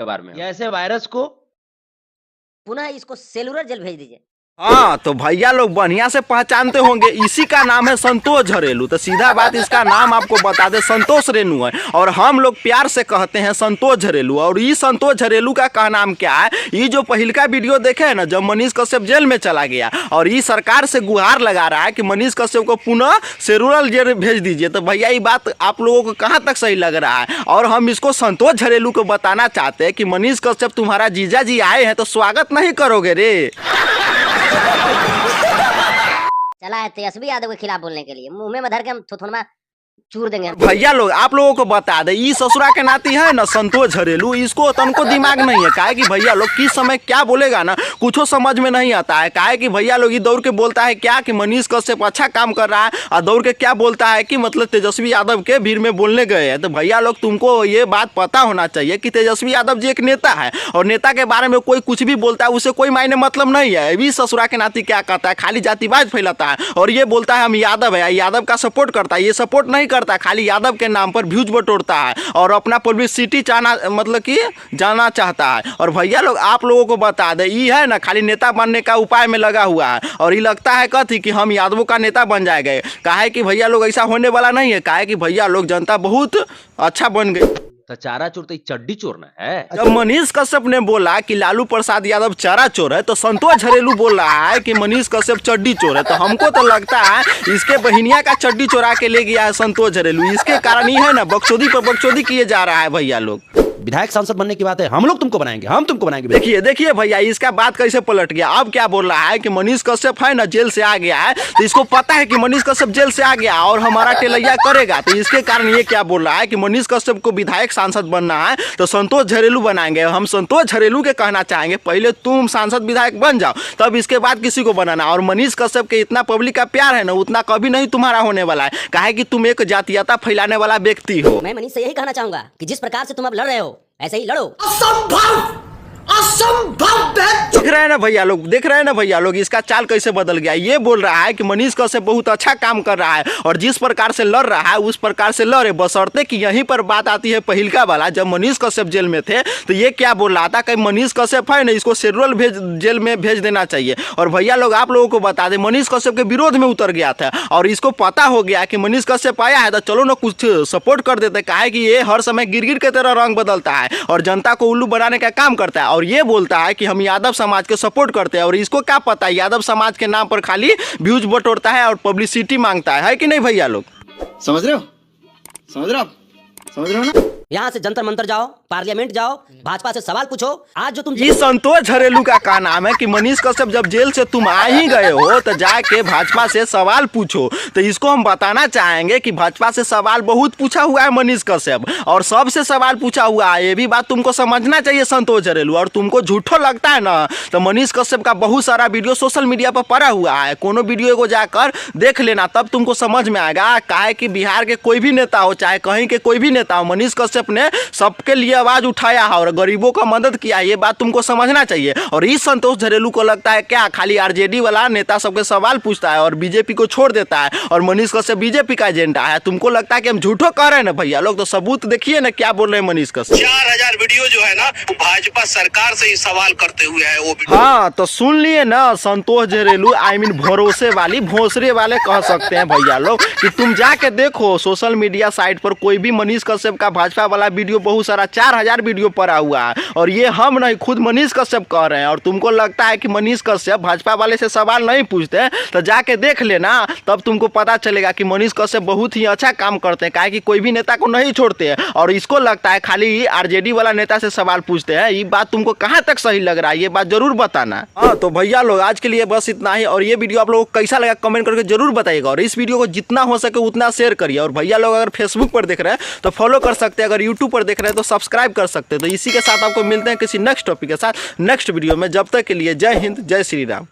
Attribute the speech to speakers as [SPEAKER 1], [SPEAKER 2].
[SPEAKER 1] के बारे में। ऐसे वायरस को
[SPEAKER 2] पुनः इसको सेलुलर जेल भेज दीजिए।
[SPEAKER 3] हाँ तो भैया लोग बढ़िया से पहचानते होंगे, इसी का नाम है संतोष झरेलू। तो सीधा बात इसका नाम आपको बता दे, संतोष रेणु है और हम लोग प्यार से कहते हैं संतोष झरेलू। और ये संतोष झरेलू का नाम क्या है, ये जो पहिलका वीडियो देखे है ना, जब मनीष कश्यप जेल में चला गया और ये सरकार से गुहार लगा रहा है कि मनीष कश्यप को पुनः सेलुलर जेल भेज दीजिए, तो भैया ये बात आप लोगों को कहाँ तक सही लग रहा है। और हम इसको संतोष झरेलू को बताना चाहते हैं कि मनीष कश्यप तुम्हारा जीजा जी आए हैं तो स्वागत नहीं करोगे रे।
[SPEAKER 2] चला है तेजस्वी यादव के खिलाफ बोलने के लिए, मुंह में धर के हम थोथनमा चूर देंगे।
[SPEAKER 3] भैया लोग आप लोगों को बता दे, ये ससुरा के नाती है ना संतोष झरेलू, इसको तनको दिमाग नहीं है। काहे कि भैया लोग किस समय क्या बोलेगा ना कुछ समझ में नहीं आता है। काहे कि भैया लोग ये दौड़ के बोलता है क्या कि मनीष कश्यप अच्छा काम कर रहा है, और दौड़ के क्या बोलता है कि मतलब तेजस्वी यादव के भीड़ में बोलने गए हैं। तो भैया लोग तुमको ये बात पता होना चाहिए कि तेजस्वी यादव जी एक नेता है और नेता के बारे में कोई कुछ भी बोलता है उसे कोई मायने मतलब नहीं है। अभी ससुरा के नाती क्या कहता है, खाली जातिवाद फैलाता है और ये बोलता है हम यादव है, यादव का सपोर्ट करता है। ये सपोर्ट नहीं करता, खाली यादव के नाम पर व्यूज बटोरता है और अपना पब्लिसिटी चाहना मतलब कि जाना चाहता है। और भैया लोग आप लोगों को बता दे, ये है ना खाली नेता बनने का उपाय में लगा हुआ है और ये लगता है कथी कि हम यादवों का नेता बन जाएंगे। काहे कि भैया लोग ऐसा होने वाला नहीं है। काहे कि भैया लोग जनता बहुत अच्छा बन गई।
[SPEAKER 1] तो चारा चोर तो चड्डी चोर ना है।
[SPEAKER 3] जब मनीष कश्यप ने बोला कि लालू प्रसाद यादव चारा चोर है तो संतोष झरेलू बोल रहा है कि मनीष कश्यप चड्डी चोर है। तो हमको तो लगता है इसके बहिनिया का चड्डी चोरा के ले गया है संतोष झरेलू। इसके कारण ही है ना बकचोदी पर बकचोदी किए जा रहा है भैया लोग।
[SPEAKER 4] विधायक सांसद बनने की बात है, हम लोग तुमको बनाएंगे, हम तुमको बनाएंगे।
[SPEAKER 3] देखिए देखिए भैया इसका बात कैसे पलट गया। अब क्या बोल रहा है कि मनीष कश्यप है ना जेल से आ गया है, तो इसको पता है कि मनीष कश्यप जेल से आ गया और हमारा टेलैया करेगा, तो इसके कारण ये क्या बोल रहा है कि मनीष कश्यप को विधायक सांसद बनना है तो संतोष झरेलू बनाएंगे। हम संतोष झरेलू के कहना चाहेंगे पहले तुम सांसद विधायक बन जाओ, तब इसके बाद किसी को बनाना। और मनीष कश्यप के इतना पब्लिक का प्यार है ना उतना कभी नहीं तुम्हारा होने वाला है। काहे कि तुम एक जातीयता फैलाने वाला व्यक्ति हो।
[SPEAKER 2] मैं मनीष से यही कहना चाहूंगा कि जिस प्रकार से तुम अब लड़ रहे हो ऐसे ही लड़ो।
[SPEAKER 3] देख रहे हैं ना भैया लोग, देख रहे हैं ना भैया लोग इसका चाल कैसे बदल गया। ये बोल रहा है कि मनीष कश्यप बहुत अच्छा काम कर रहा है और जिस प्रकार से लड़ रहा है उस प्रकार से लड़े, बशर्ते कि यहीं पर बात आती है पहिलका वाला। जब मनीष कश्यप जेल में थे तो ये क्या बोल रहा था कि मनीष कश्यप है ना इसको सेलुलर जेल में भेज देना चाहिए। और भैया लोग आप लोगों को बता दें मनीष कश्यप के विरोध में उतर गया था और इसको पता हो गया कि मनीष कश्यप आया है तो चलो ना कुछ सपोर्ट कर देते। काहे कि ये हर समय गिरगिर के तरह रंग बदलता है और जनता को उल्लू बनाने का काम करता है और ये बोलता है कि हम यादव समाज को सपोर्ट करते हैं। और इसको क्या पता है यादव समाज के नाम पर खाली व्यूज बटोरता है और पब्लिसिटी मांगता है कि नहीं भैया लोग।
[SPEAKER 4] समझ रहे हो, समझ रहे हो, समझ रहे हो ना।
[SPEAKER 2] यहाँ से जंतर मंतर जाओ, पार्लियामेंट जाओ, भाजपा से सवाल पूछो। आज जो तुम
[SPEAKER 3] ये संतोष झरेलू का नाम है कि मनीष कश्यप जब जेल से तुम आ ही गए हो तो जाके भाजपा से सवाल पूछो। तो इसको हम बताना चाहेंगे कि भाजपा से सवाल बहुत पूछा हुआ है मनीष कश्यप और सबसे सवाल पूछा हुआ है। ये भी बात तुमको समझना चाहिए संतोष झरेलू। और तुमको झूठो लगता है ना तो मनीष कश्यप का बहुत सारा वीडियो सोशल मीडिया पर पड़ा हुआ है, कोनो वीडियो को जाकर देख लेना तब तुमको समझ में आएगा। काहे कि बिहार के कोई भी नेता हो चाहे कहीं के कोई भी नेता हो, मनीष कश्यप ने सबके लिए आवाज उठाया है और गरीबों का मदद किया। ये बात तुमको समझना चाहिए। और इस संतोष झरेलू को लगता है क्या खाली आरजेडी वाला नेता सबके सवाल पूछता है और बीजेपी को छोड़ देता है और मनीष कश्यप बीजेपी का एजेंडा है। तुमको लगता है कि हम झूठो कह रहे हैं ना भैया लोग, तो सबूत देखिए ना क्या बोल रहे हैं मनीष कश्यप।
[SPEAKER 5] 4000 वीडियो जो है ना वो भाजपा सरकार से ही सवाल करते हुए है वो वीडियो।
[SPEAKER 3] हाँ तो सुन लिए ना संतोष झरेलू, आई मीन भरोसे वाली भोसरे वाले कह सकते हैं भैया लोग कि तुम जाके देखो सोशल मीडिया साइट पर कोई भी मनीष कश्यप का भाजपा वाला वीडियो बहुत सारा 4000 वीडियो पड़ा हुआ है और ये हम नहीं खुद मनीष कश्यप कह रहे हैं। और तुमको लगता है कि मनीष कश्यप भाजपा वाले से सवाल नहीं पूछते तो जाके देख लेना तब तुमको पता चलेगा कि मनीष कश्यप बहुत ही अच्छा काम करते हैं। काहे कि कोई भी नेता को नहीं छोड़ते हैं और इसको लगता है खाली आरजेडी वाला नेता से सवाल पूछते हैं। ये बात तुमको कहाँ तक सही लग रहा है ये बात जरूर बताना। हाँ तो भैया लोग आज के लिए बस इतना ही और ये वीडियो आप लोगों को कैसा लगा कमेंट करके जरूर बताइएगा और इस वीडियो को जितना हो सके उतना शेयर करिए। और भैया लोग अगर फेसबुक पर देख रहे हैं तो फॉलो कर सकते हैं, अगर यूट्यूब पर देख रहे हैं तो सब्सक्राइब कर सकते हैं। तो इसी के साथ आपको मिलते हैं किसी नेक्स्ट टॉपिक के साथ नेक्स्ट वीडियो में। जब तक के लिए जय हिंद, जय श्री राम।